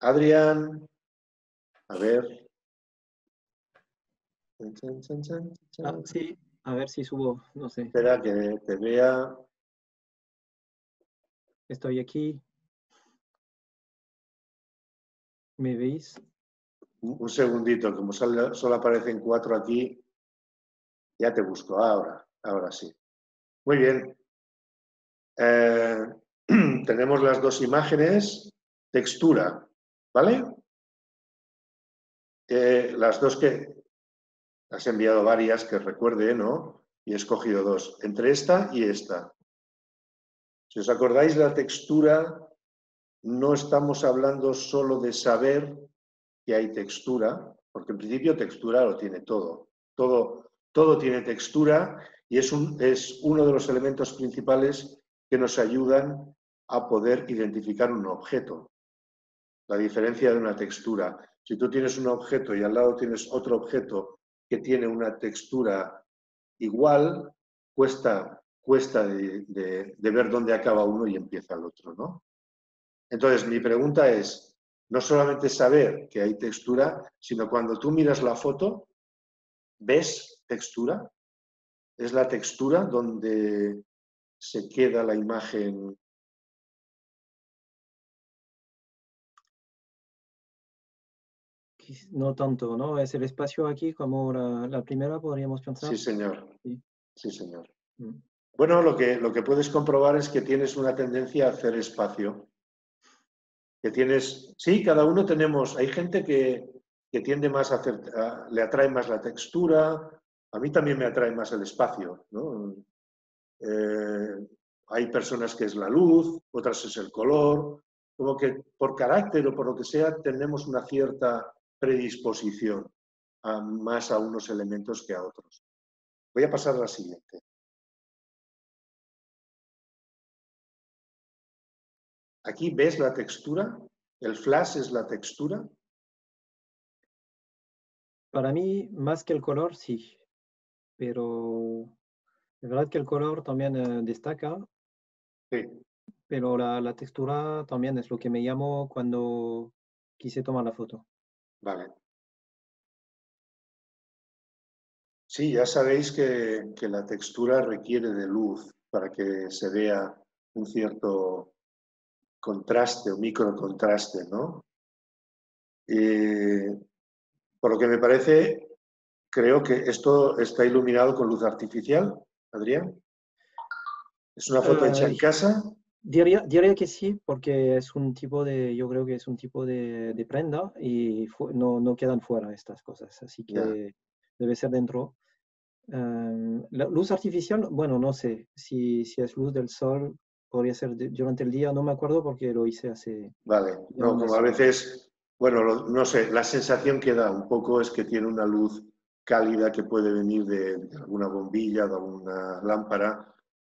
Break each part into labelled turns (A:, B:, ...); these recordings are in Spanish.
A: Adrián, a ver.
B: Sí, a ver si subo, no sé.
A: Espera que te vea.
B: Estoy aquí. ¿Me veis?
A: Un segundito, como solo aparecen 4 aquí, ya te busco. Ahora sí. Muy bien. Tenemos las 2 imágenes. Textura, ¿vale? Las 2 que has enviado varias, que recuerde, ¿no? Y he escogido 2. Entre esta y esta. Si os acordáis, la textura, no estamos hablando solo de saber que hay textura, porque en principio textura lo tiene todo. Todo tiene textura y es uno de los elementos principales que nos ayudan a poder identificar un objeto. La diferencia de una textura. Si tú tienes un objeto y al lado tienes otro objeto que tiene una textura igual, cuesta de ver dónde acaba uno y empieza el otro, ¿no? Entonces, mi pregunta es, no solamente saber que hay textura, sino cuando tú miras la foto, ¿ves textura? ¿Es la textura donde se queda la imagen?
B: No tanto, ¿no? Es el espacio aquí como la primera, podríamos pensar.
A: Sí, señor.
B: Sí.
A: Sí, señor.
B: Mm.
A: Bueno, lo que puedes comprobar es que tienes una tendencia a hacer espacio. Que tienes, sí, cada uno tenemos, hay gente que tiende más a hacer, le atrae más la textura, a mí también me atrae más el espacio, ¿no? Hay personas que es la luz, otras es el color, como que por carácter o por lo que sea tenemos una cierta predisposición más a unos elementos que a otros. Voy a pasar a la siguiente. Aquí ves la textura, el flash es la textura.
B: Para mí, más que el color, sí. Pero es verdad que el color también destaca,
A: Sí,
B: pero la textura también es lo que me llamó cuando quise tomar la foto.
A: vale. Sí, ya sabéis que la textura requiere de luz para que se vea un cierto contraste o microcontraste, ¿no? Por lo que me parece, creo que esto está iluminado con luz artificial, Adrián. ¿Es una foto hecha en
B: Eh,
A: casa?
B: diría que sí, porque es un tipo de, yo creo que es un tipo de prenda y no quedan fuera estas cosas, así
A: Ya.
B: que debe ser dentro. La luz artificial, bueno, no sé, si es luz del sol, podría ser durante el día, no me acuerdo porque lo hice hace
A: Vale.
B: ya
A: No, como
B: unas
A: a
B: horas.
A: veces, bueno, no sé, la sensación que da un poco es que tiene una luz cálida que puede venir de alguna bombilla, de alguna lámpara,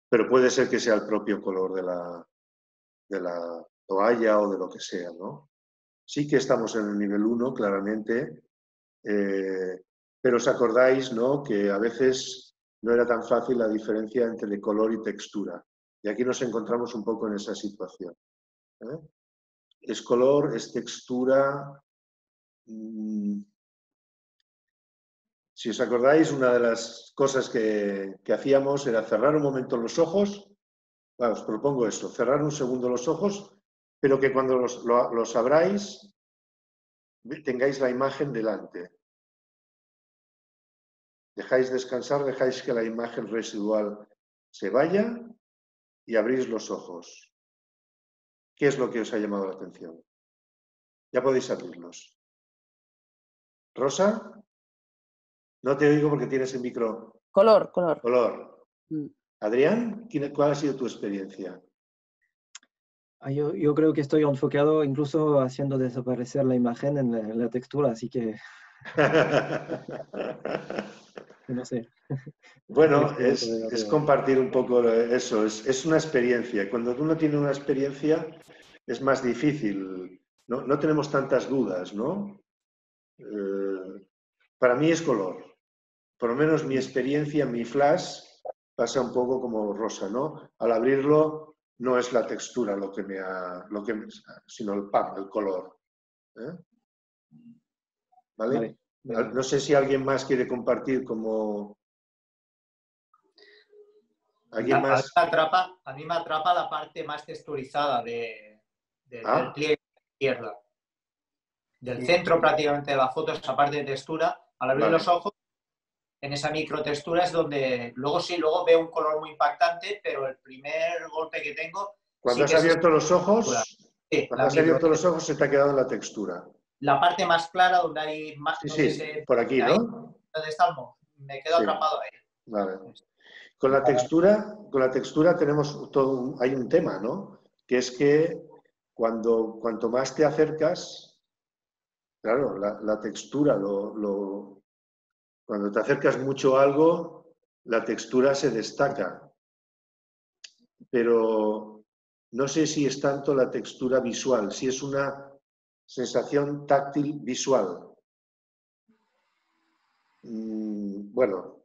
A: pero puede ser que sea el propio color de la toalla o de lo que sea, ¿no? Sí que estamos en el nivel 1, claramente, pero os acordáis, ¿no?, que a veces no era tan fácil la diferencia entre color y textura. Y aquí nos encontramos un poco en esa situación, ¿eh? Es color, es textura. Si os acordáis, una de las cosas que hacíamos era cerrar un momento los ojos. Bueno, os propongo eso, cerrar un segundo los ojos, pero que cuando los abráis tengáis la imagen delante. Dejáis descansar, dejáis que la imagen residual se vaya y abrís los ojos. ¿Qué es lo que os ha llamado la atención? Ya podéis abrirlos. Rosa, no te oigo porque tienes el micro.
C: Color, color.
A: Color.
C: Mm.
A: Adrián, ¿cuál ha sido tu experiencia?
B: Yo creo que estoy enfocado incluso haciendo desaparecer la imagen en la textura, así que no sé. El
A: Bueno,
B: experimento de
A: es
B: arriba.
A: compartir un poco eso, es una experiencia. Cuando uno tiene una experiencia es más difícil, no tenemos tantas dudas, ¿no? Para mí es color. Por lo menos mi experiencia, mi flash, pasa un poco como rosa, ¿no? Al abrirlo no es la textura lo que sino el color. ¿eh? ¿Vale?
B: Vale.
A: No sé si alguien más quiere compartir como... ¿Alguien más?
C: A mí me atrapa la parte más texturizada del pliegue de la izquierda. Del centro prácticamente de la foto, esa parte de textura. Al abrir los ojos, en esa microtextura es donde... Luego veo un color muy impactante, pero el primer golpe que tengo...
A: Cuando has abierto los ojos,
C: sí,
A: cuando has abierto los ojos se te ha quedado la textura.
C: La parte más clara donde hay más...
A: Sí,
C: no
A: sí,
C: sé si,
A: por aquí,
C: ahí,
A: ¿no?
C: ¿dónde está el moho? Me quedo atrapado ahí.
A: Vale. Con la textura tenemos hay un tema, ¿no? Que es que cuanto más te acercas, claro, la textura, cuando te acercas mucho a algo, la textura se destaca. Pero no sé si es tanto la textura visual, si es una sensación táctil visual. Bueno,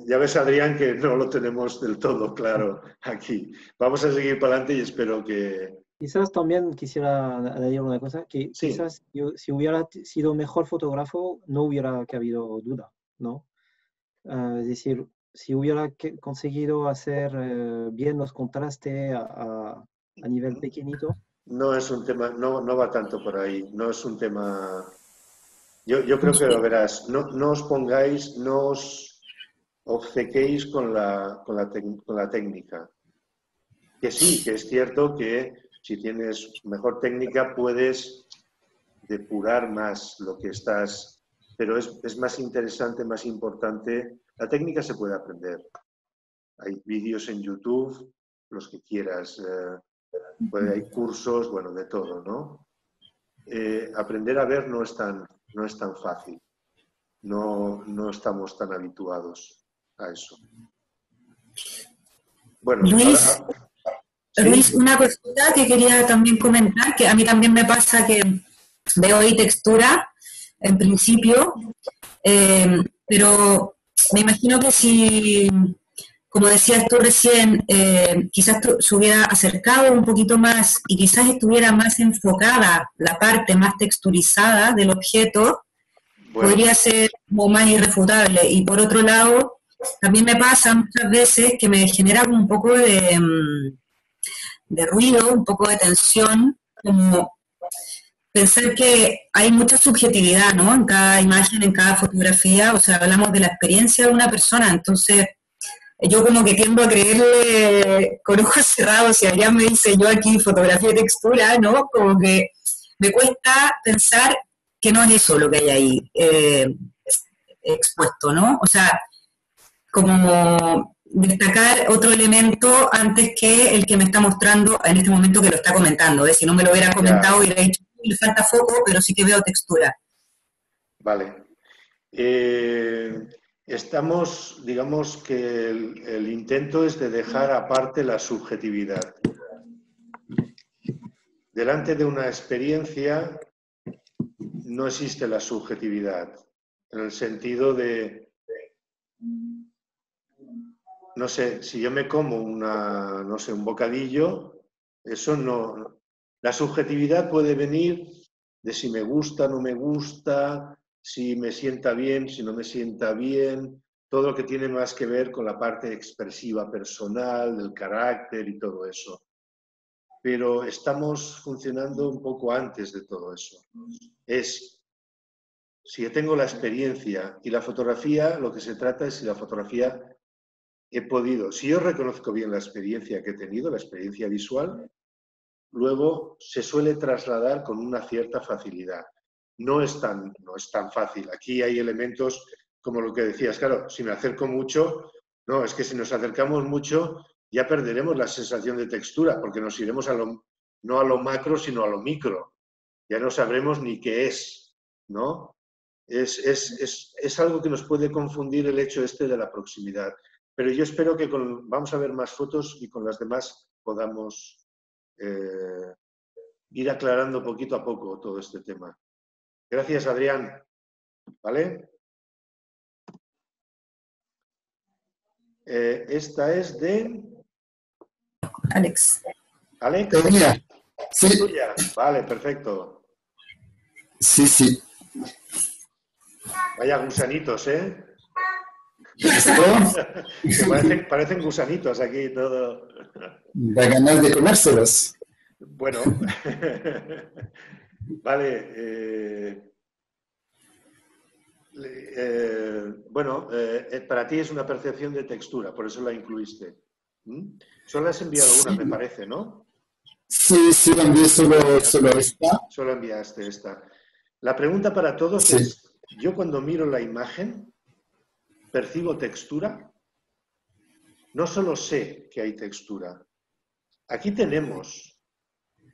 A: ya ves, Adrián, que no lo tenemos del todo claro aquí. Vamos a seguir para adelante y espero que...
B: Quizás también quisiera añadir una cosa, que
A: sí.
B: Quizás si hubiera sido mejor fotógrafo no hubiera habido duda, ¿no? Es decir, si hubiera conseguido hacer bien los contrastes a nivel pequeñito.
A: No es un tema, no va tanto por ahí, no es un tema... Yo creo que lo verás, no os pongáis, no os obcequéis con la técnica. Que sí, que es cierto que si tienes mejor técnica puedes depurar más lo que estás... Pero es más interesante, más importante. La técnica se puede aprender. Hay vídeos en YouTube, los que quieras. Hay cursos, bueno, de todo, ¿no? Aprender a ver no es tan fácil. No estamos tan habituados a eso. Bueno,
D: Luis,
A: ahora, ¿sí?
D: Luis, una cosita que quería también comentar, que a mí también me pasa que veo ahí textura en principio, pero me imagino que si, como decías tú recién, quizás se hubiera acercado un poquito más y quizás estuviera más enfocada la parte más texturizada del objeto, podría ser como más irrefutable. Y por otro lado, también me pasa muchas veces que me genera como un poco de ruido, un poco de tensión, como pensar que hay mucha subjetividad, ¿no? En cada imagen, en cada fotografía, o sea, hablamos de la experiencia de una persona, entonces yo como que tiendo a creerle con ojos cerrados, si allá me dice yo aquí fotografía y textura, ¿no? Como que me cuesta pensar que no es eso lo que hay ahí expuesto, ¿no? O sea, como destacar otro elemento antes que el que me está mostrando en este momento que lo está comentando. Si no me lo hubiera comentado, hubiera dicho, le falta foco, pero sí que veo textura.
A: Vale. Estamos, digamos que el intento es de dejar aparte la subjetividad. Delante de una experiencia no existe la subjetividad, en el sentido de, no sé, si yo me como un bocadillo, eso no... La subjetividad puede venir de si me gusta, no me gusta, si me sienta bien, si no me sienta bien, todo lo que tiene más que ver con la parte expresiva personal, del carácter y todo eso. Pero estamos funcionando un poco antes de todo eso. Si yo tengo la experiencia y la fotografía, lo que se trata es si la fotografía he podido, si yo reconozco bien la experiencia que he tenido, la experiencia visual, luego se suele trasladar con una cierta facilidad. No es tan fácil. Aquí hay elementos como lo que decías, claro, si me acerco mucho, no, es que si nos acercamos mucho ya perderemos la sensación de textura, porque nos iremos no a lo macro, sino a lo micro. Ya no sabremos ni qué es, ¿no? Es algo que nos puede confundir el hecho de la proximidad. Pero yo espero que vamos a ver más fotos y con las demás podamos ir aclarando poquito a poco todo este tema. Gracias, Adrián. ¿Vale? Esta es de...
D: Alex.
A: ¿Alex?
E: Mira,
A: Sí. Tuya. Vale, perfecto.
E: Sí, sí.
A: Vaya gusanitos, ¿eh?
E: ¿Esto?
A: Que parecen gusanitos aquí todo.
E: Da ganas de comérselos.
A: Bueno, vale. Bueno, para ti es una percepción de textura, por eso la incluiste. ¿Mm? Solo has enviado una, me parece, ¿no?
E: Sí, sí, envié solo esta.
A: Solo enviaste esta. La pregunta para todos
E: Sí.
A: es, yo cuando miro la imagen, percibo textura, no solo sé que hay textura. Aquí tenemos,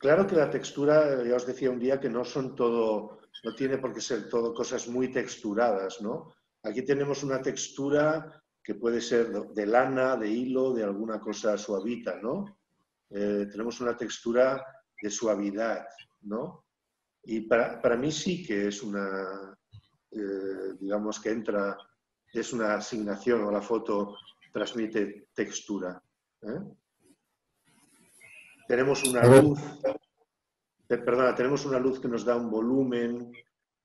A: claro que la textura, ya os decía un día que no son todo, no tiene por qué ser todo cosas muy texturadas, ¿no? Aquí tenemos una textura que puede ser de lana, de hilo, de alguna cosa suavita, ¿no? Tenemos una textura de suavidad, ¿no? Y para mí sí que es una, digamos que entra, es una asignación o la foto transmite textura. ¿Eh? Tenemos una luz, perdona, tenemos una luz que nos da un volumen,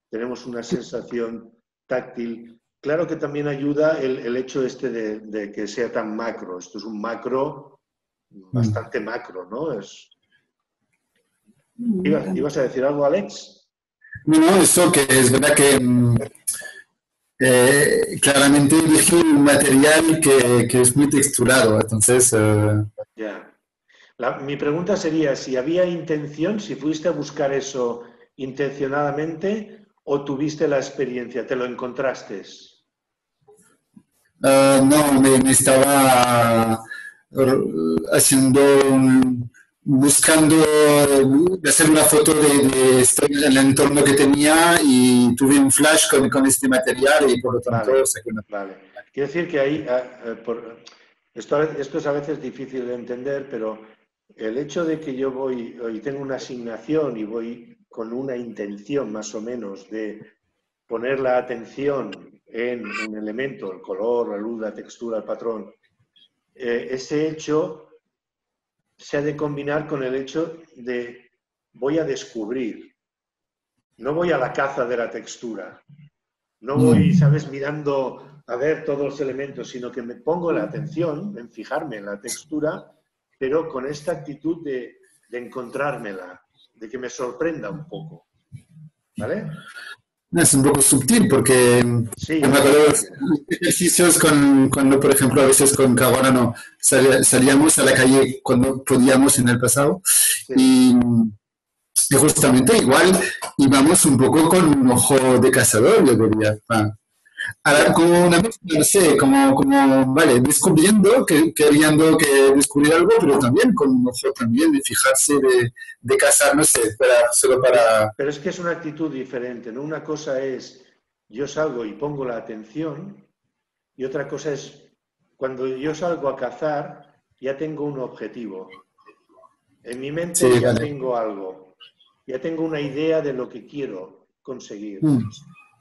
A: tenemos una sensación táctil. Claro que también ayuda el hecho este de que sea tan macro. Esto es un macro, bastante macro, ¿no? ¿Ibas a decir algo, Alex?
E: No, eso que es verdad que claramente elegí un material que es muy texturado, entonces...
A: Ya. Mi pregunta sería si había intención, si fuiste a buscar eso intencionadamente o tuviste la experiencia, te lo encontraste.
E: no, me estaba haciendo buscando hacer una foto de estoy en el entorno que tenía y tuve un flash con este material y por lo tanto
A: Vale,
E: saqué una...
A: vale. Quiero decir que ahí, esto es a veces difícil de entender, pero el hecho de que yo voy y tengo una asignación y voy con una intención más o menos de poner la atención en un elemento, el color, la luz, la textura, el patrón, ese hecho se ha de combinar con el hecho de voy a descubrir, no voy a la caza de la textura, no voy, ¿sabes?, mirando a ver todos los elementos, sino que me pongo la atención en fijarme en la textura, pero con esta actitud de encontrármela, de que me sorprenda un poco. ¿Vale?
E: Es un poco sutil porque
A: Sí,
E: me acuerdo de los ejercicios cuando, por ejemplo, a veces con Caguana no salíamos a la calle cuando podíamos en el pasado
A: sí.
E: y justamente igual íbamos un poco con un ojo de cazador, yo diría. Ahora, como una mezcla, no sé, vale, descubriendo, queriendo descubrir algo, pero también con un ojo también de fijarse, de cazar, no sé, solo para...
A: Pero es que es una actitud diferente, ¿no? Una cosa es yo salgo y pongo la atención y otra cosa es cuando yo salgo a cazar ya tengo un objetivo. En mi mente
E: Sí,
A: ya
E: vale.
A: tengo algo, ya tengo una idea de lo que quiero conseguir.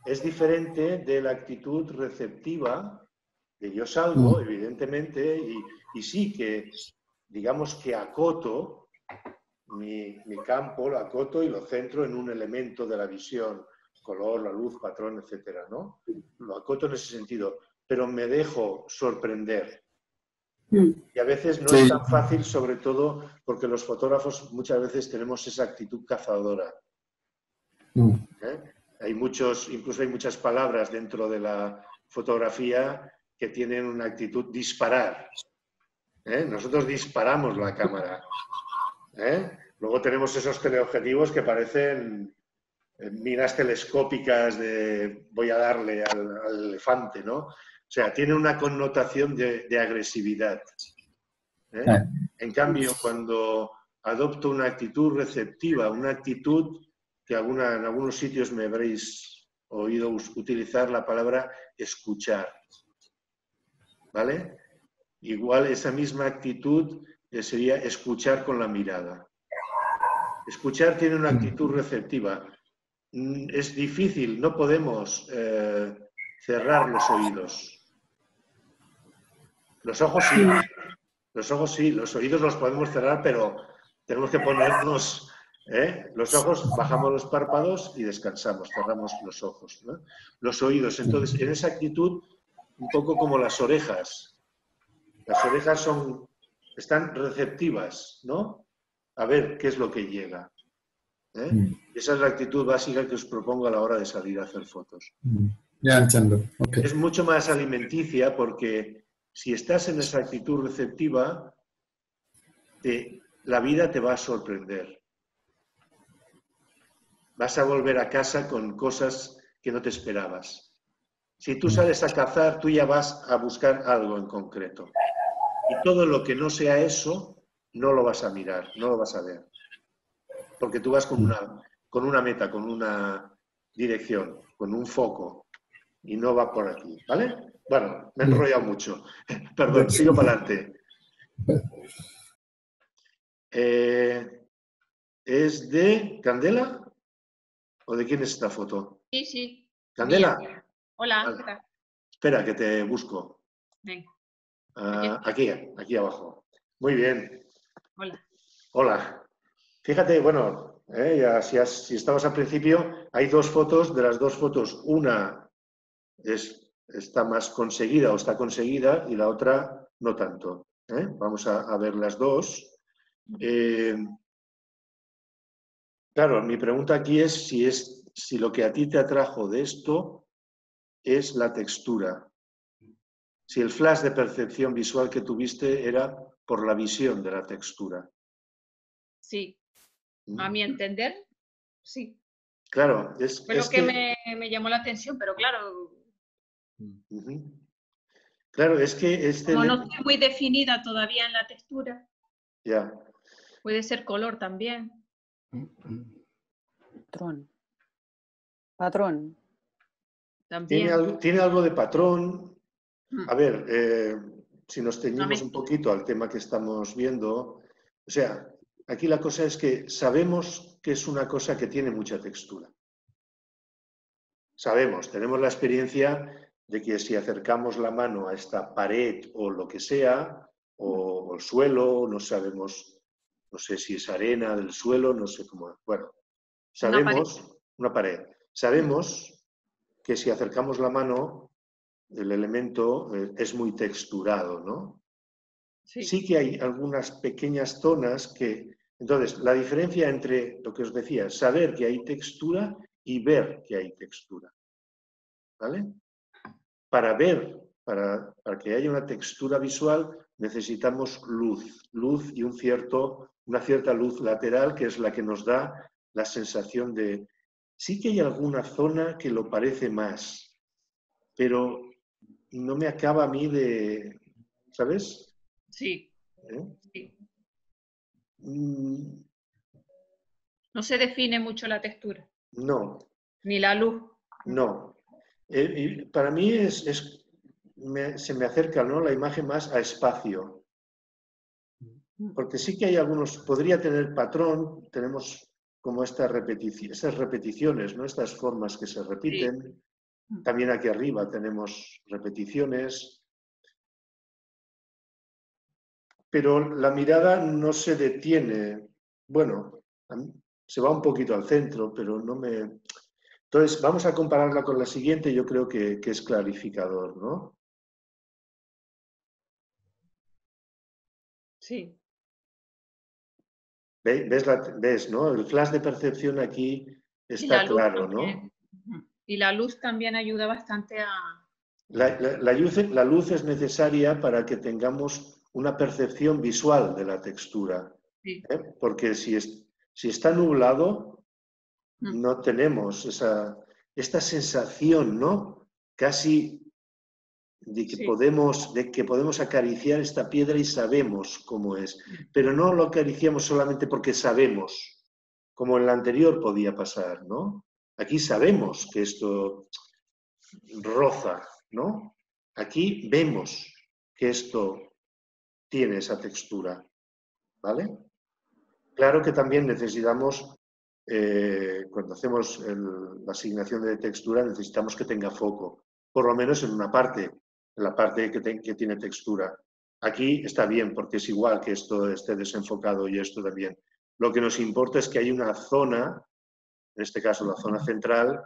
A: Es diferente de la actitud receptiva, de yo salgo, evidentemente, y sí que, digamos que acoto mi campo, lo acoto y lo centro en un elemento de la visión, color, la luz, patrón, etcétera, ¿no? Lo acoto en ese sentido, pero me dejo sorprender. Y a veces no es tan fácil, sobre todo porque los fotógrafos muchas veces tenemos esa actitud cazadora. Incluso hay muchas palabras dentro de la fotografía que tienen una actitud disparar. Nosotros disparamos la cámara. Luego tenemos esos teleobjetivos que parecen miras telescópicas de voy a darle al elefante, ¿no? O sea, tiene una connotación de agresividad. En cambio, cuando adopto una actitud receptiva, una actitud que en algunos sitios me habréis oído utilizar la palabra escuchar, ¿vale? Igual esa misma actitud sería escuchar con la mirada. Escuchar tiene una actitud receptiva. Es difícil, no podemos cerrar los oídos. Los ojos sí, los oídos los podemos cerrar, pero tenemos que ponernos Los ojos, bajamos los párpados y descansamos, cerramos los ojos, ¿no? Los oídos, entonces, en esa actitud, un poco como las orejas. Las orejas están receptivas, ¿no? A ver qué es lo que llega. Esa es la actitud básica que os propongo a la hora de salir a hacer fotos.
E: Ya entiendo. Okay.
A: Es mucho más alimenticia porque si estás en esa actitud receptiva, la vida te va a sorprender. Vas a volver a casa con cosas que no te esperabas. Si tú sales a cazar, tú ya vas a buscar algo en concreto. Y todo lo que no sea eso, no lo vas a mirar, no lo vas a ver. Porque tú vas con una meta, con una dirección, con un foco. Y no va por aquí, ¿vale? Bueno, me he enrollado mucho. Perdón, sigo para adelante. ¿Es de Candela? ¿O de quién es esta foto?
F: Sí, sí.
A: ¿Candela?
F: Bien. Hola,
A: Vale.
F: ¿qué tal?
A: Espera, que te busco.
F: Venga.
A: Aquí abajo. Muy bien.
F: Hola.
A: Hola. Fíjate, bueno, ya si estabas al principio, hay dos fotos. De las dos fotos, una está más conseguida o está conseguida y la otra no tanto. Vamos a ver las dos. Claro, mi pregunta aquí es si lo que a ti te atrajo de esto es la textura. Si el flash de percepción visual que tuviste era por la visión de la textura.
F: Sí. A mi entender, sí.
A: Claro,
F: Fue lo que me llamó la atención, pero claro.
A: Claro, es que
F: como no estoy muy definida todavía en la textura.
A: Ya.
F: Puede ser color también.
G: Patrón.
F: También.
A: Tiene algo de patrón. A ver, si nos ceñimos un poquito al tema que estamos viendo, o sea, aquí la cosa es que sabemos que es una cosa que tiene mucha textura. Sabemos, tenemos la experiencia de que si acercamos la mano a esta pared o lo que sea, o el suelo, no sabemos, no sé si es arena del suelo, no sé cómo, bueno, sabemos, una pared, sabemos que si acercamos la mano, el elemento es muy texturado, ¿no? Sí que hay algunas pequeñas zonas que... Entonces, la diferencia entre lo que os decía, saber que hay textura y ver que hay textura. ¿Vale? Para ver, para que haya una textura visual, necesitamos luz y una cierta luz lateral que es la que nos da la sensación de... Sí que hay alguna zona que lo parece más, pero no me acaba a mí de... ¿Sabes?
F: Sí. Sí. No se define mucho la textura.
A: No.
F: Ni la luz.
A: No. Para mí se me acerca, ¿no?, la imagen más a espacio. Porque sí que hay algunos, podría tener patrón, tenemos como estas repeticiones, ¿no?, estas formas que se repiten. Sí. También aquí arriba tenemos repeticiones. Pero la mirada no se detiene. Bueno, se va un poquito al centro, pero no me... Entonces, vamos a compararla con la siguiente, yo creo que es clarificador, ¿no?
F: Sí.
A: ¿Ves, no? El flash de percepción aquí está claro,
F: también, ¿no? Y la luz también ayuda bastante a...
A: La luz es necesaria para que tengamos una percepción visual de la textura. Sí. Porque si está nublado, no tenemos esta sensación, ¿no?, casi de que, podemos acariciar esta piedra y sabemos cómo es. Pero no lo acariciamos solamente porque sabemos, como en la anterior podía pasar, ¿no? Aquí sabemos que esto roza, ¿no? Aquí vemos que esto tiene esa textura, ¿vale? Claro que también necesitamos, cuando hacemos la asignación de textura, necesitamos que tenga foco, por lo menos en una parte, en la parte que tiene textura. Aquí está bien, porque es igual que esto esté desenfocado y esto también. Lo que nos importa es que hay una zona, en este caso la zona central,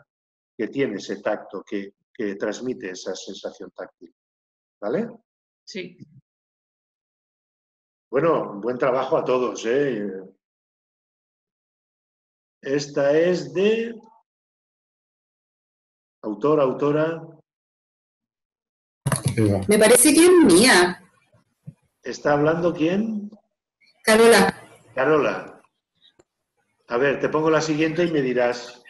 A: que tiene ese tacto, que transmite esa sensación táctil. ¿Vale?
F: Sí.
A: Bueno, buen trabajo a todos, ¿eh? Esta es de autora.
D: Me parece que es mía.
A: ¿Está hablando quién?
D: Carola.
A: Carola. A ver, te pongo la siguiente y me dirás.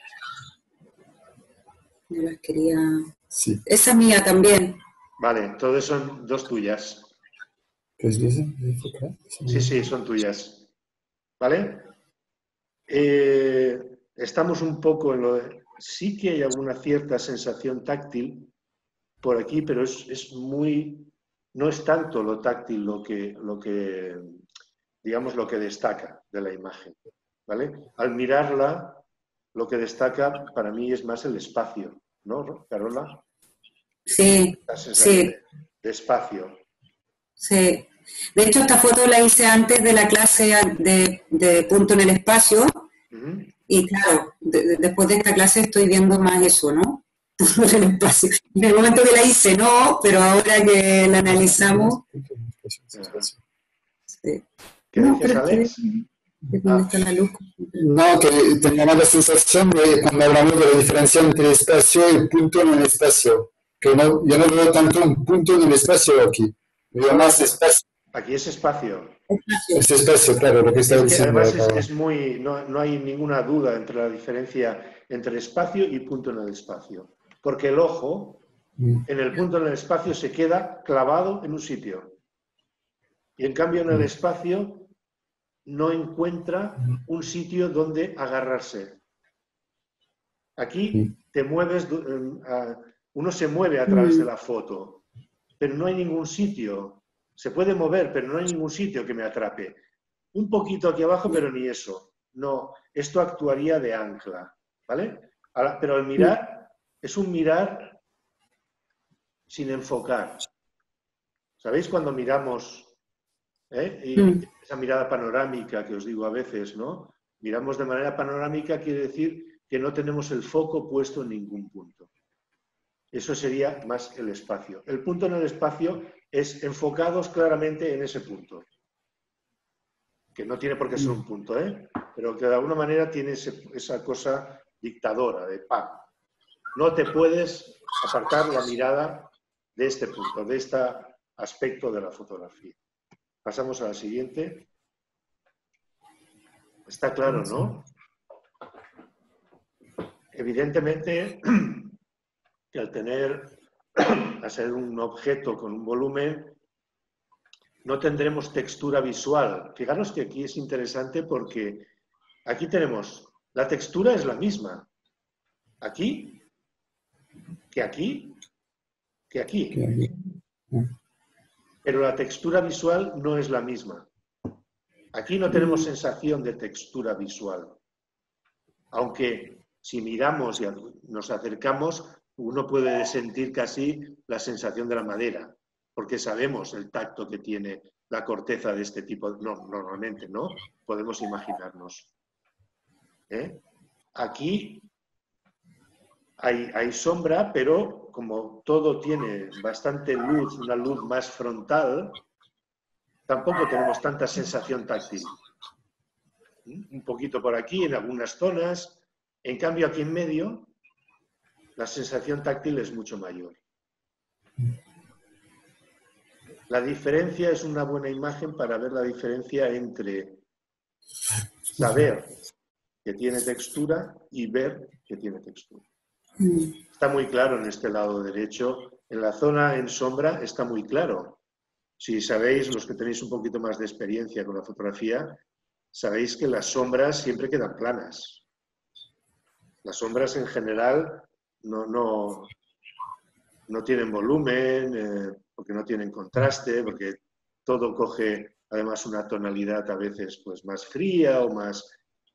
D: Yo las quería...
E: Sí.
D: Esa es mía también.
A: Vale, entonces son dos tuyas. Sí, son tuyas. ¿Vale? Estamos un poco en lo de... Sí que hay alguna cierta sensación táctil por aquí, pero es muy... No es tanto lo táctil lo que digamos, lo que destaca de la imagen. ¿Vale? Al mirarla, lo que destaca para mí es más el espacio, ¿no, Carola?
D: Sí,
A: La sensación
D: sí.
A: de espacio.
D: Sí. De hecho, esta foto la hice antes de la clase de punto en el espacio. Y claro, después de esta clase estoy viendo más eso, ¿no? Punto en el espacio. En el momento que la hice, no, pero ahora que la analizamos... Sí.
A: ¿Qué dices, Alex?
D: ¿Dónde está la luz?
E: No, que teníamos la sensación de cuando hablamos de la diferencia entre espacio y punto en el espacio. Que no, yo no veo tanto un punto en el espacio aquí. Veo más espacio.
A: Aquí es espacio.
E: Es espacio, claro, lo que estaba diciendo.
A: Además es muy... No hay ninguna duda entre la diferencia entre espacio y punto en el espacio. Porque el ojo, en el punto en el espacio, se queda clavado en un sitio. Y en cambio en el espacio no encuentra un sitio donde agarrarse. Aquí te mueves, uno se mueve a través de la foto, pero no hay ningún sitio. Se puede mover, pero no hay ningún sitio que me atrape. Un poquito aquí abajo, pero ni eso. No, esto actuaría de ancla, ¿vale? Ahora, pero al mirar, es un mirar sin enfocar. ¿Sabéis cuando miramos? Y esa mirada panorámica que os digo a veces, ¿no? Miramos de manera panorámica quiere decir que no tenemos el foco puesto en ningún punto. Eso sería más el espacio. El punto en el espacio es enfocados claramente en ese punto. Que no tiene por qué ser un punto, pero que de alguna manera tiene esa cosa dictadora de ¡pam! No te puedes apartar la mirada de este punto, de este aspecto de la fotografía. Pasamos a la siguiente. Está claro, ¿no? Evidentemente que al ser un objeto con un volumen, no tendremos textura visual. Fijaros que aquí es interesante porque aquí tenemos, la textura es la misma. Aquí, que aquí, que aquí. Pero la textura visual no es la misma. Aquí no tenemos sensación de textura visual. Aunque si miramos y nos acercamos, uno puede sentir casi la sensación de la madera, porque sabemos el tacto que tiene la corteza de este tipo. No, normalmente, ¿no? Podemos imaginarnos. Aquí hay sombra, pero como todo tiene bastante luz, una luz más frontal, tampoco tenemos tanta sensación táctil. Un poquito por aquí, en algunas zonas. En cambio, aquí en medio, la sensación táctil es mucho mayor. La diferencia es una buena imagen para ver la diferencia entre saber que tiene textura y ver que tiene textura. Está muy claro en este lado derecho. En la zona en sombra está muy claro. Si sabéis, los que tenéis un poquito más de experiencia con la fotografía, sabéis que las sombras siempre quedan planas. Las sombras en general no tienen volumen, porque no tienen contraste, porque todo coge además una tonalidad a veces pues más fría o más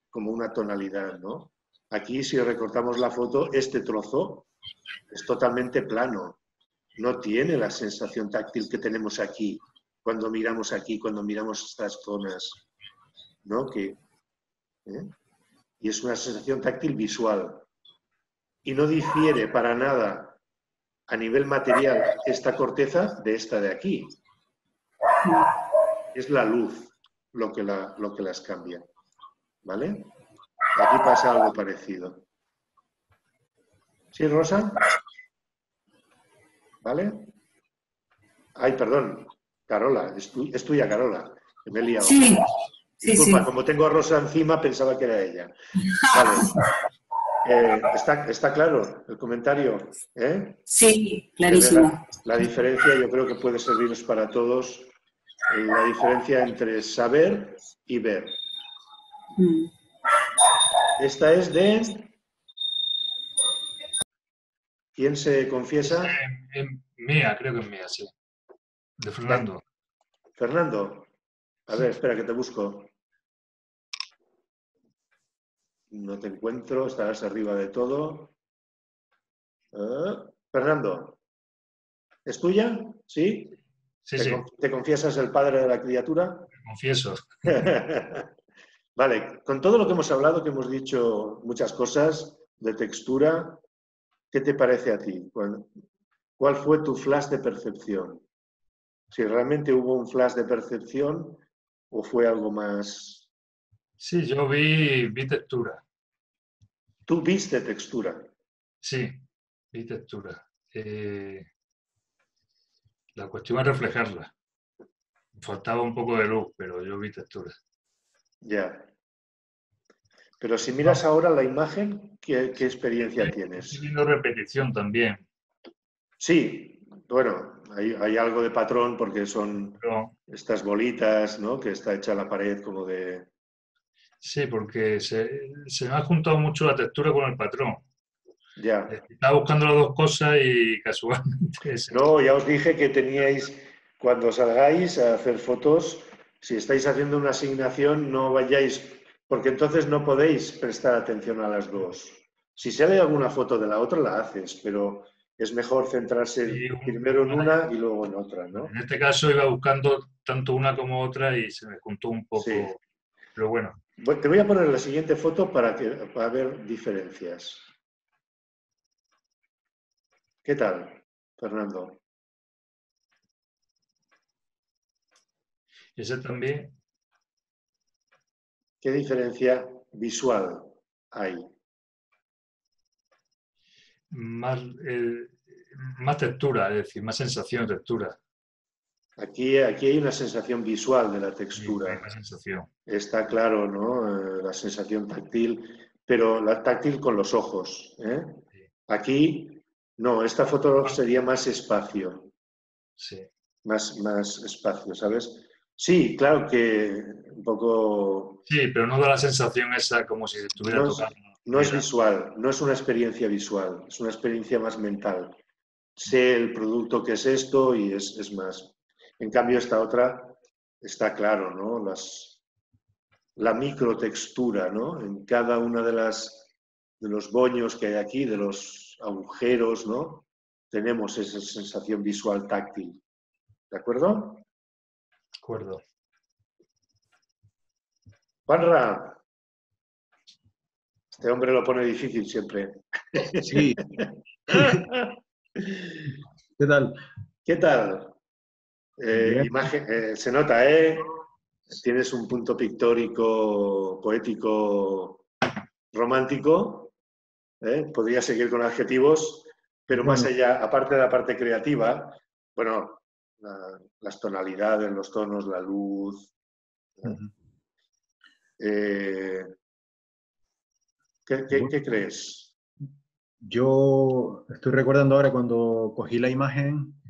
A: como una tonalidad, ¿no? Aquí, si recortamos la foto, este trozo es totalmente plano. No tiene la sensación táctil que tenemos aquí, cuando miramos estas zonas, ¿no? Que ¿eh? Y es una sensación táctil visual. Y no difiere para nada a nivel material esta corteza de esta de aquí. Es la luz lo que las cambia. ¿Vale? Aquí pasa algo parecido. ¿Sí, Rosa? ¿Vale? Ay, perdón, Carola, es tuya, Carola, que me he liado.
D: Sí,
A: Disculpa,
D: sí.
A: como tengo a Rosa encima, pensaba que era ella. Vale. ¿Está claro el comentario?
D: Sí, clarísimo.
A: La diferencia, yo creo que puede serviros para todos, la diferencia entre saber y ver. Esta es de... ¿Quién se confiesa?
G: Mía, creo que es mía, sí. De Fernando.
A: Fernando. A ver, espera que te busco. No te encuentro, estarás arriba de todo. Fernando. ¿Es tuya? ¿Sí?
G: Sí, sí.
A: ¿Te confiesas el padre de la criatura?
G: Me confieso.
A: Vale, con todo lo que hemos hablado, que hemos dicho muchas cosas de textura, ¿qué te parece a ti? ¿Cuál fue tu flash de percepción? Si realmente hubo un flash de percepción o fue algo más...
G: Sí, yo vi textura.
A: ¿Tú viste textura?
G: Sí, vi textura. La cuestión es reflejarla. Faltaba un poco de luz, pero yo vi textura.
A: Ya. Pero si miras ahora la imagen, ¿qué experiencia tienes?
G: Estoy viendo repetición también.
A: Sí, bueno, hay algo de patrón porque son estas bolitas, ¿no? Que está hecha la pared como de...
G: Sí, porque se me ha juntado mucho la textura con el patrón.
A: Ya.
G: Estaba buscando las dos cosas y casualmente...
A: No, ya os dije que teníais, cuando salgáis a hacer fotos, si estáis haciendo una asignación, no vayáis, porque entonces no podéis prestar atención a las dos. Si sale alguna foto de la otra, la haces, pero es mejor centrarse primero en una y luego en otra, ¿no?
G: En este caso iba buscando tanto una como otra y se me juntó un poco,
A: sí.
G: Pero bueno.
A: Te voy a poner la siguiente foto para ver diferencias. ¿Qué tal, Fernando?
G: Ese también.
A: ¿Qué diferencia visual hay?
G: Más textura, es decir, más sensación de textura.
A: Aquí hay una sensación visual de la textura.
G: Sí, hay más sensación.
A: Está claro, ¿no? La sensación táctil, pero la táctil con los ojos. Sí. Aquí, no, esta foto sería más espacio.
G: Sí.
A: Más espacio, ¿sabes? Sí, claro que un poco...
G: Sí, pero no da la sensación esa como si estuviera tocando.
A: No es visual, no es una experiencia visual, es una experiencia más mental. Sé el producto que es esto y es más. En cambio, esta otra está claro, ¿no? La microtextura, ¿no? En cada una de los boños que hay aquí, de los agujeros, ¿no? Tenemos esa sensación visual táctil. ¿De acuerdo?
G: De acuerdo.
A: Juanra. Este hombre lo pone difícil siempre.
H: Sí. ¿Qué tal?
A: ¿Qué tal? Se nota, ¿eh? Tienes un punto pictórico, poético, romántico. Podría seguir con adjetivos, pero más allá, aparte de la parte creativa, bueno, las tonalidades, los tonos, la luz. ¿Qué crees?
H: Yo estoy recordando ahora cuando cogí la imagen,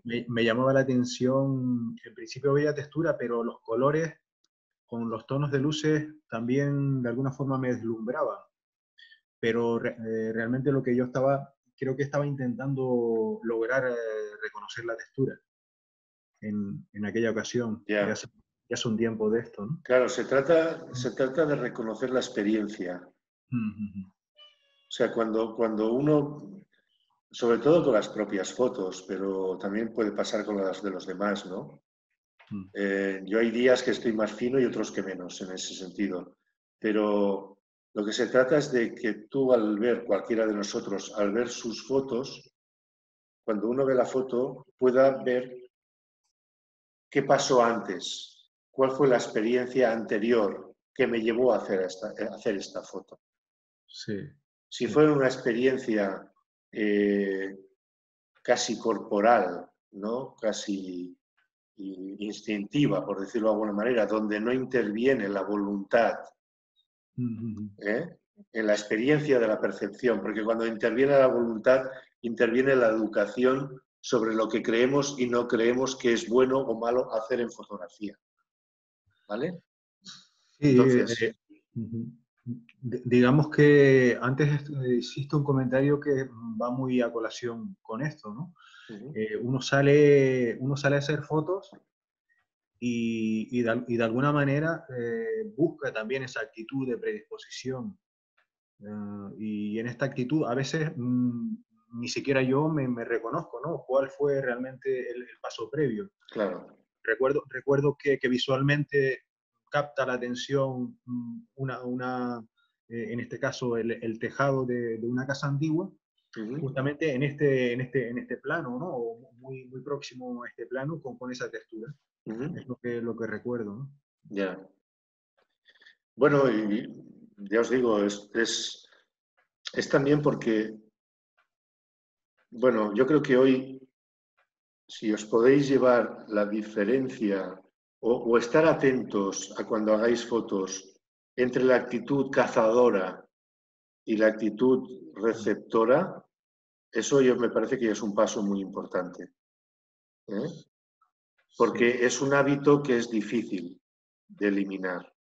H: me llamaba la atención, en principio veía textura, pero los colores con los tonos de luces también de alguna forma me deslumbraban. Pero realmente lo que yo creo que estaba intentando lograr reconocer la textura en aquella ocasión. Ya hace un tiempo de esto, ¿no?
A: Claro, se trata de reconocer la experiencia. O sea, cuando uno, sobre todo con las propias fotos, pero también puede pasar con las de los demás, ¿no? Yo hay días que estoy más fino y otros que menos en ese sentido. pero lo que se trata es de que tú al ver, cualquiera de nosotros, al ver sus fotos, cuando uno ve la foto, pueda ver qué pasó antes, cuál fue la experiencia anterior que me llevó a hacer esta foto.
H: Sí.
A: Si fuera una experiencia casi corporal, ¿no? Casi instintiva, por decirlo de alguna manera, donde no interviene la voluntad en la experiencia de la percepción, porque cuando interviene la voluntad, interviene la educación sobre lo que creemos y no creemos que es bueno o malo hacer en fotografía. ¿Vale?
H: Sí,
A: Entonces,
H: digamos que antes hiciste un comentario que va muy a colación con esto, ¿no? Uno sale a hacer fotos y de alguna manera busca también esa actitud de predisposición. Y en esta actitud a veces ni siquiera yo me reconozco, ¿no? ¿Cuál fue realmente el paso previo?
A: Claro.
H: Recuerdo que visualmente capta la atención en este caso el tejado de una casa antigua, justamente en este plano, ¿no? O muy próximo a este plano con esa textura. Es lo que recuerdo, ¿no?
A: Ya. Bueno, y ya os digo, es también porque, bueno, yo creo que hoy, si os podéis llevar la diferencia o estar atentos a cuando hagáis fotos entre la actitud cazadora y la actitud receptora, eso me parece que es un paso muy importante. Porque es un hábito que es difícil de eliminar.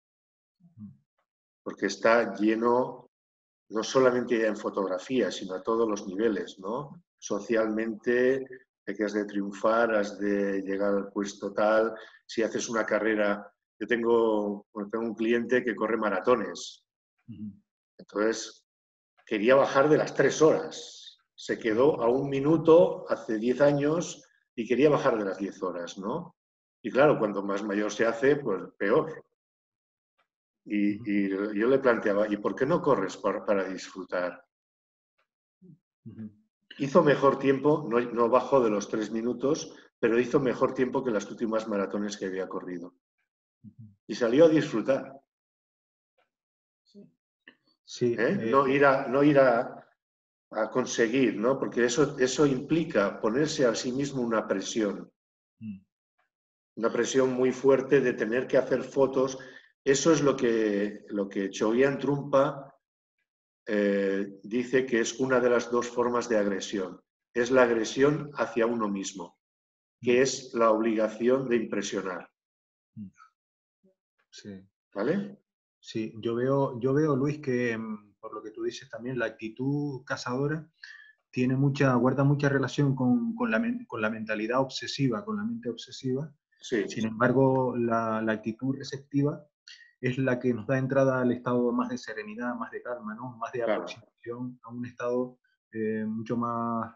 A: Porque está lleno, no solamente en fotografía, sino a todos los niveles, ¿no? Socialmente, de que has de triunfar, has de llegar al puesto tal. Si haces una carrera, yo tengo un cliente que corre maratones. Entonces, quería bajar de las 3 horas. Se quedó a 1 minuto hace 10 años y quería bajar de las 10 horas, ¿no? Y claro, cuanto más mayor se hace, pues peor. Y yo le planteaba, ¿y por qué no corres para disfrutar? Hizo mejor tiempo, no bajó de los 3 minutos, pero hizo mejor tiempo que las últimas maratones que había corrido. Y salió a disfrutar.
H: Sí,
A: No ir a conseguir, ¿no? Porque eso implica ponerse a sí mismo una presión. Una presión muy fuerte de tener que hacer fotos. Eso es lo que Chogyam Trungpa dice que es una de las 2 formas de agresión. Es la agresión hacia uno mismo, que es la obligación de impresionar.
H: Sí.
A: ¿Vale?
H: Sí, yo veo, Luis, que por lo que tú dices también, la actitud cazadora guarda mucha relación con la mentalidad obsesiva, con la mente obsesiva.
A: Sí.
H: Sin embargo, la actitud receptiva es la que nos da entrada al estado más de serenidad, más de calma, ¿no? Más de aproximación a un estado mucho más,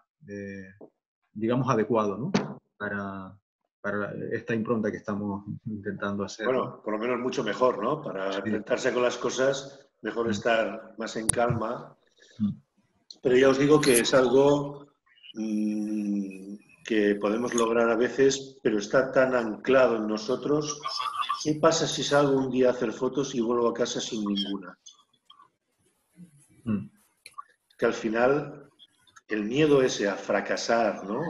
H: digamos, adecuado, ¿no? Para esta impronta que estamos intentando hacer.
A: Bueno,
H: ¿no?
A: por lo menos mucho mejor, ¿no? Para enfrentarse con las cosas, mejor estar más en calma. Pero ya os digo que es algo que podemos lograr a veces, pero está tan anclado en nosotros. ¿Qué pasa si salgo un día a hacer fotos y vuelvo a casa sin ninguna? Que al final el miedo ese a fracasar, ¿no?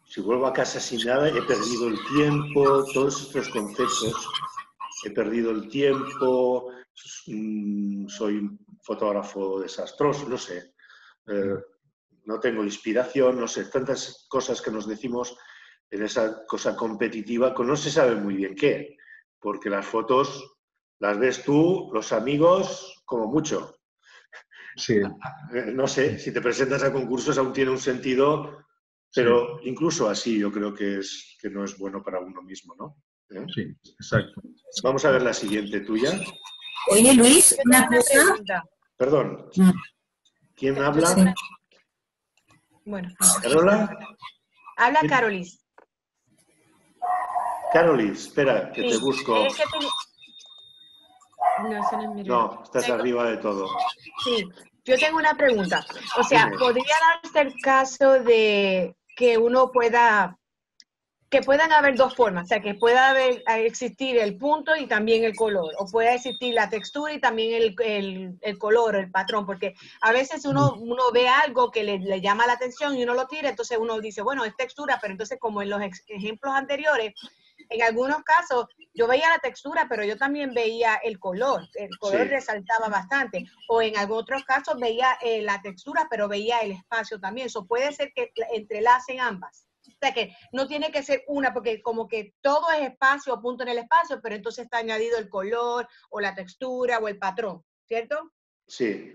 A: Si vuelvo a casa sin nada, he perdido el tiempo, todos estos conceptos. He perdido el tiempo, soy un fotógrafo desastroso, no sé. No tengo inspiración, no sé, tantas cosas que nos decimos en esa cosa competitiva que no se sabe muy bien qué, porque las fotos las ves tú, los amigos, como mucho.
H: Sí.
A: No sé, si te presentas a concursos aún tiene un sentido, pero incluso así yo creo que no es bueno para uno mismo, ¿no?
H: Sí, exacto.
A: Vamos a ver la siguiente tuya.
D: Oye, Luis, una cosa.
A: Perdón. ¿Quién habla?
I: Sí. Bueno.
A: ¿Carola?
I: Habla Carolis.
A: Carolis, espera, que te busco.
I: No, ese no es mi
A: No, estás arriba de todo.
I: Sí, yo tengo una pregunta. O sea,
A: Dime.
I: ¿podría darse el caso de que uno pueda, que puedan haber dos formas? O sea, que pueda existir el punto y también el color, o pueda existir la textura y también el color, el patrón, porque a veces uno ve algo que le llama la atención y uno lo tira, entonces uno dice, bueno, es textura, pero entonces como en los ejemplos anteriores, en algunos casos yo veía la textura, pero yo también veía el color
A: Sí.
I: resaltaba bastante, o en algunos otros casos veía la textura, pero veía el espacio también, eso puede ser que entrelacen ambas. O sea que no tiene que ser una, porque como que todo es espacio, punto en el espacio, pero entonces está añadido el color, o la textura, o el patrón, ¿cierto?
A: Sí.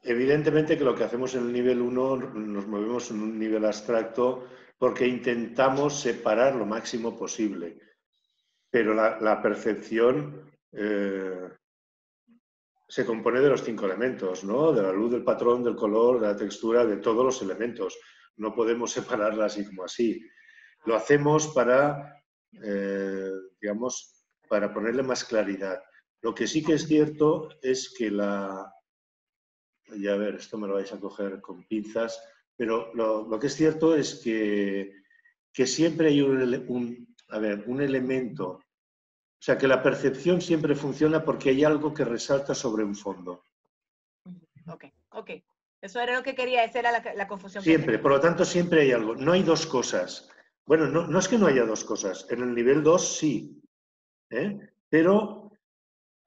A: Evidentemente que lo que hacemos en el nivel 1 nos movemos en un nivel abstracto porque intentamos separar lo máximo posible. Pero la percepción se compone de los 5 elementos, ¿no? De la luz, del patrón, del color, de la textura, de todos los elementos. No podemos separarla así como así. Lo hacemos para, digamos, para ponerle más claridad. Lo que sí que es cierto es que y a ver, esto me lo vais a coger con pinzas, pero lo que es cierto es que siempre hay un elemento, o sea, que la percepción siempre funciona porque hay algo que resalta sobre un fondo.
I: Ok. Eso era lo que quería, esa era la confusión.
A: Siempre, por lo tanto, siempre hay algo. No hay dos cosas. Bueno, no es que no haya dos cosas. En el nivel 2 sí. Pero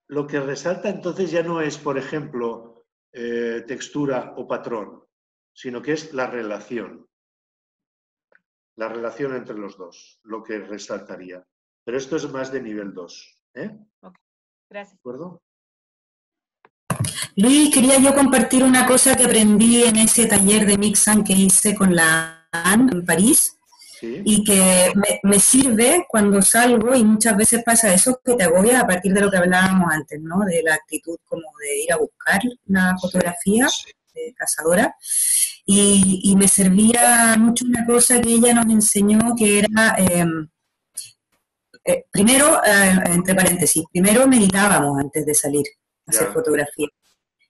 A: lo que resalta entonces ya no es, por ejemplo, textura o patrón, sino que es la relación. La relación entre los dos, lo que resaltaría. Pero esto es más de nivel 2.
I: Ok, gracias.
A: ¿De acuerdo?
D: Luis, quería yo compartir una cosa que aprendí en ese taller de Mixan que hice con la Anne en París.
A: Sí.
D: Y que me sirve cuando salgo, y muchas veces pasa eso, que te agobias a partir de lo que hablábamos antes, ¿no? De la actitud como de ir a buscar la fotografía, de cazadora. Y me servía mucho una cosa que ella nos enseñó, que era, primero, entre paréntesis, primero meditábamos antes de salir a hacer fotografía.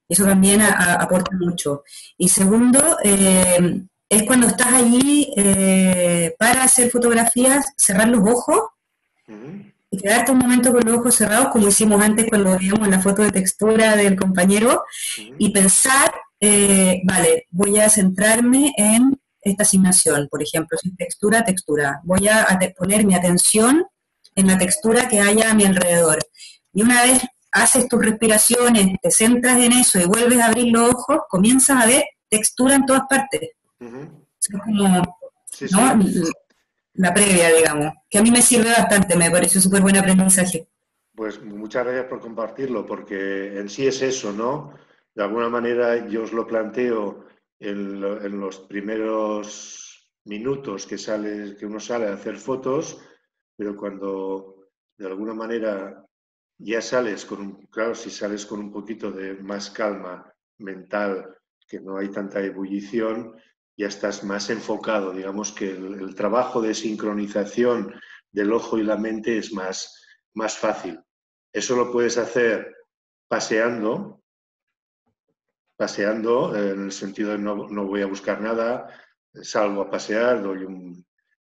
D: Eso también aporta mucho. Y segundo, es cuando estás allí para hacer fotografías, cerrar los ojos y quedarte un momento con los ojos cerrados, como hicimos antes cuando veíamos la foto de textura del compañero, y pensar, vale, voy a centrarme en esta asignación, por ejemplo, si textura, textura. Voy a poner mi atención en la textura que haya a mi alrededor. Y una vez haces tus respiraciones, te centras en eso y vuelves a abrir los ojos, comienzas a ver textura en todas partes. Es como, ¿no? La previa, digamos, que a mí me sirve bastante, me pareció súper buen aprendizaje.
A: Pues muchas gracias por compartirlo, porque en sí es eso, ¿no? De alguna manera yo os lo planteo en los primeros minutos que uno sale a hacer fotos, pero cuando de alguna manera ya sales claro, si sales con un poquito de más calma mental, que no hay tanta ebullición, ya estás más enfocado. Digamos que el trabajo de sincronización del ojo y la mente es más fácil. Eso lo puedes hacer paseando en el sentido de no voy a buscar nada, salgo a pasear,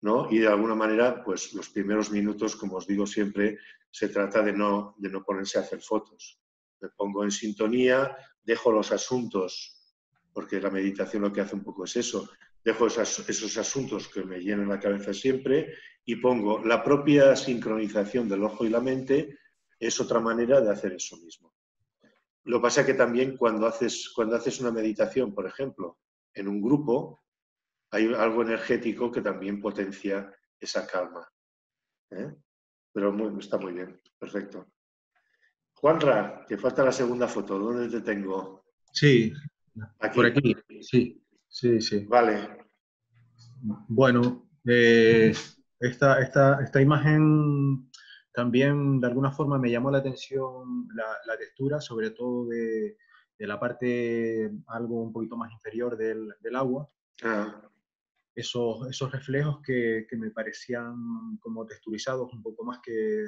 A: ¿no? Y de alguna manera, pues los primeros minutos, como os digo siempre, se trata de no ponerse a hacer fotos. Me pongo en sintonía, dejo los asuntos, porque la meditación lo que hace un poco es eso, dejo esos asuntos que me llenan la cabeza siempre y pongo la propia sincronización del ojo y la mente, es otra manera de hacer eso mismo. Lo que pasa es que también cuando haces una meditación, por ejemplo, en un grupo, hay algo energético que también potencia esa calma. Pero está muy bien, perfecto. Juanra, te falta la segunda foto. ¿Dónde te tengo?
H: Sí,
A: aquí.
H: Por aquí. Sí.
A: Vale.
H: Bueno, esta imagen también de alguna forma me llamó la atención la textura, sobre todo de la parte algo un poquito más inferior del agua. Esos reflejos que me parecían como texturizados un poco más que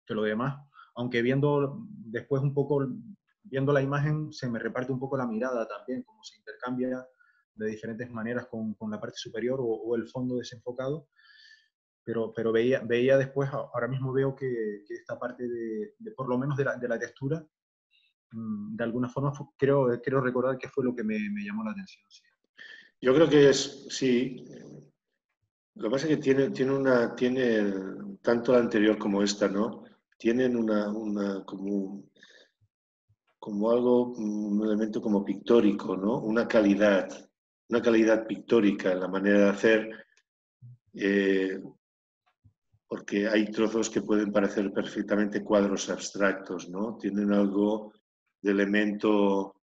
H: que lo demás. Aunque viendo después un poco, viendo la imagen, se me reparte un poco la mirada también, como se intercambia de diferentes maneras con la parte superior o el fondo desenfocado. Pero veía después, ahora mismo veo que esta parte por lo menos de la textura, de alguna forma quiero recordar que fue lo que me llamó la atención. Sí.
A: Yo creo que sí. Lo que pasa es que tiene tanto la anterior como esta, ¿no? Tienen como algo, un elemento como pictórico, ¿no? Una calidad pictórica en la manera de hacer, porque hay trozos que pueden parecer perfectamente cuadros abstractos, ¿no? Tienen algo de elemento,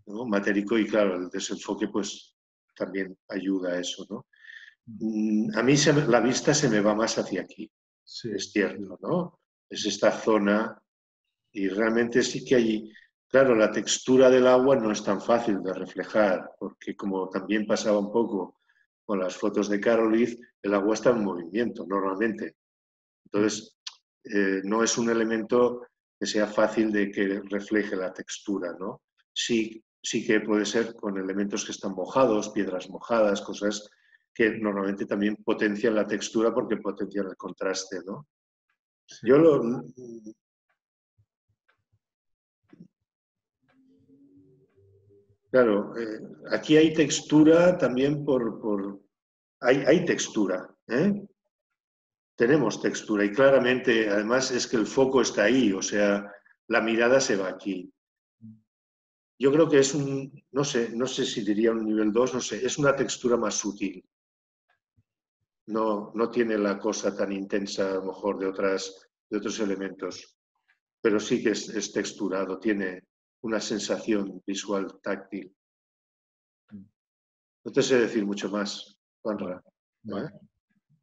A: ¿no?, matérico, y claro, el desenfoque pues también ayuda a eso, ¿no? A mí la vista se me va más hacia aquí, sí, es cierto, ¿no? Es esta zona, y realmente sí que hay, claro, la textura del agua no es tan fácil de reflejar, porque como también pasaba un poco con las fotos de Caroliz, el agua está en movimiento normalmente. Entonces, no es un elemento que sea fácil de que refleje la textura, ¿no? Sí que puede ser con elementos que están mojados, piedras mojadas, cosas que normalmente también potencian la textura porque potencian el contraste, ¿no? Sí. Claro, aquí hay textura también hay textura, ¿eh? Tenemos textura y claramente, además, es que el foco está ahí, o sea, la mirada se va aquí. Yo creo que es no sé si diría un nivel 2, no sé, es una textura más sutil. No tiene la cosa tan intensa, a lo mejor, de otros elementos, pero sí que es texturado, tiene una sensación visual táctil. No te sé decir mucho más, Juanra.
H: Vale.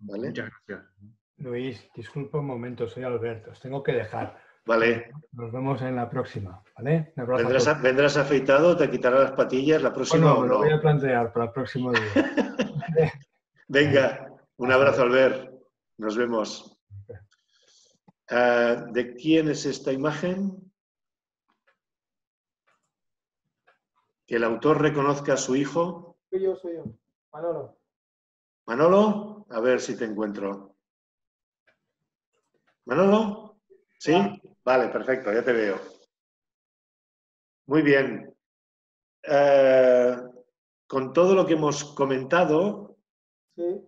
A: ¿Vale?
H: Muchas gracias.
J: Luis, disculpa un momento, soy Alberto, os tengo que dejar.
A: Vale.
J: Nos vemos en la próxima, ¿vale? Un abrazo
A: ¿Vendrás afeitado? ¿Te quitarás las patillas la próxima
J: Bueno,
A: o
J: me
A: no?
J: lo voy a plantear para el próximo día.
A: Venga, un abrazo, Albert. Nos vemos. ¿De quién es esta imagen? Que el autor reconozca a su hijo.
K: Soy yo. Manolo.
A: ¿Manolo? A ver si te encuentro. ¿Manolo? ¿Sí? Vale, perfecto, ya te veo. Muy bien. Con todo lo que hemos comentado,
K: sí.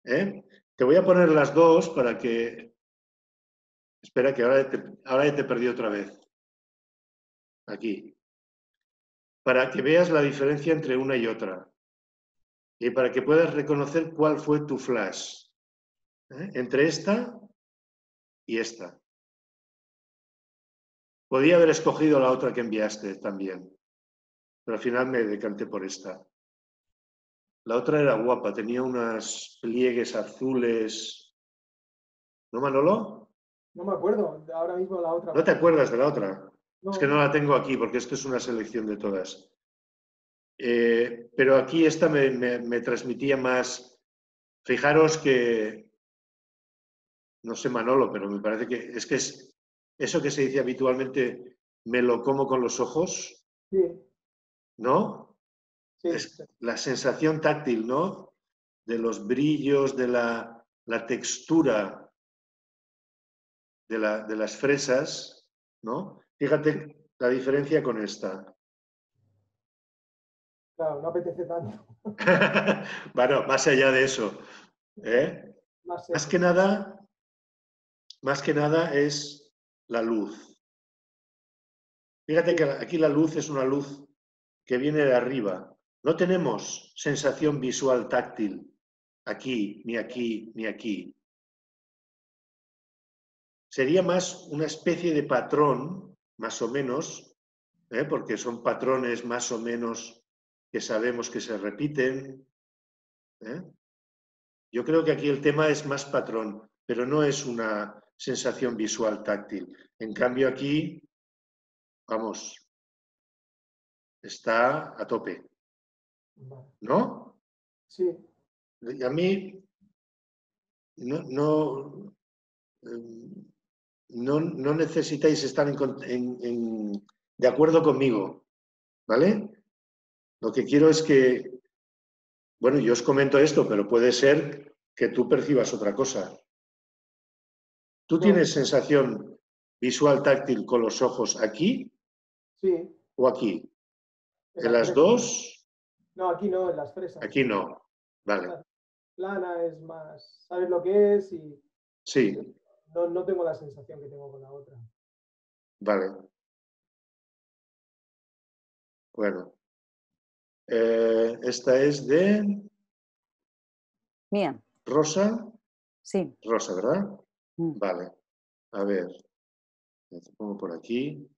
A: Te voy a poner las dos para que... Espera, que ahora ya te perdí otra vez. Aquí. Para que veas la diferencia entre una y otra. Y para que puedas reconocer cuál fue tu flash. Entre esta y esta. Podía haber escogido la otra que enviaste también. Pero al final me decanté por esta. La otra era guapa, tenía unos pliegues azules. ¿No, Manolo?
K: No me acuerdo, ahora mismo la otra.
A: ¿No te acuerdas de la otra?
K: No.
A: Es que no la tengo aquí porque esto es una selección de todas. Pero aquí esta me transmitía más. Fijaros que, no sé, Manolo, pero me parece que es eso que se dice habitualmente, me lo como con los ojos.
K: Sí.
A: ¿No?
K: Sí.
A: Es la sensación táctil, ¿no? De los brillos, de la textura de las fresas, ¿no? Fíjate la diferencia con esta.
K: Claro, no apetece tanto.
A: Bueno, más allá de eso, más que nada es la luz. Fíjate que aquí la luz es una luz que viene de arriba. No tenemos sensación visual táctil aquí, ni aquí, ni aquí. Sería más una especie de patrón, más o menos, porque son patrones más o menos que sabemos que se repiten. Yo creo que aquí el tema es más patrón, pero no es una sensación visual táctil. En cambio aquí, vamos, está a tope. ¿No?
K: Sí.
A: Y a mí no no necesitáis estar de acuerdo conmigo, ¿vale? Lo que quiero es que, bueno, yo os comento esto, pero puede ser que tú percibas otra cosa. ¿Tú tienes sensación visual táctil con los ojos aquí?
K: Sí.
A: ¿O aquí? ¿En
K: las
A: las dos?
K: No, aquí no, en las fresas.
A: Aquí no. Vale.
K: La plana es más, sabes lo que es y
A: Sí.
K: no tengo la sensación que tengo con la otra.
A: Vale. Bueno. Esta es de...
L: Mía.
A: ¿Rosa?
L: Sí.
A: Rosa, ¿verdad? Vale. A ver. Te pongo por aquí.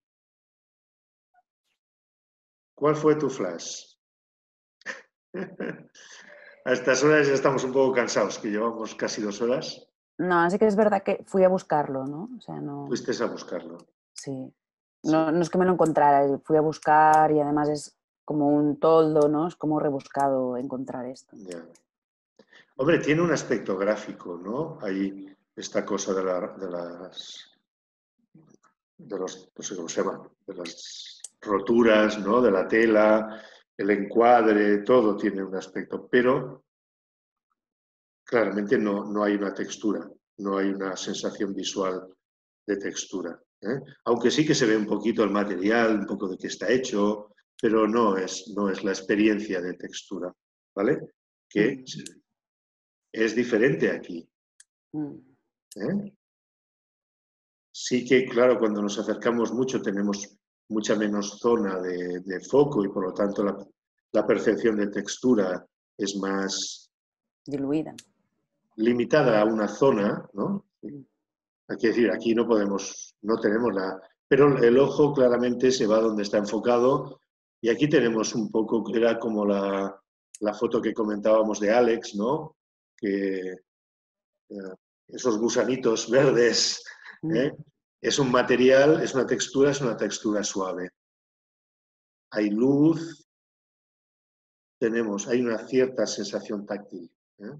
A: ¿Cuál fue tu flash? A estas horas ya estamos un poco cansados, que llevamos casi 2 horas.
L: No, así que es verdad que fui a buscarlo, ¿no? O sea, no...
A: Fuiste a buscarlo.
L: Sí. No, no es que me lo encontrara, fui a buscar y además es como un toldo, ¿no? Es como rebuscado encontrar esto.
A: Ya. Hombre, tiene un aspecto gráfico, ¿no? Hay esta cosa de los, no sé cómo se llama, de las roturas, ¿no? De la tela, el encuadre, todo tiene un aspecto, pero claramente no hay una textura, no hay una sensación visual de textura, ¿eh? Aunque sí que se ve un poquito el material, un poco de qué está hecho, pero no es la experiencia de textura, ¿vale? Que es diferente aquí. ¿Eh? Sí que, claro, cuando nos acercamos mucho tenemos mucha menos zona de foco y por lo tanto la percepción de textura es más
L: diluida,
A: limitada a una zona, ¿no? Hay que decir, aquí no tenemos pero el ojo claramente se va donde está enfocado y aquí tenemos un poco, era como la foto que comentábamos de Alex, ¿no? Que esos gusanitos verdes, ¿eh? Es un material, es una textura suave. Hay luz, hay una cierta sensación táctil, ¿eh?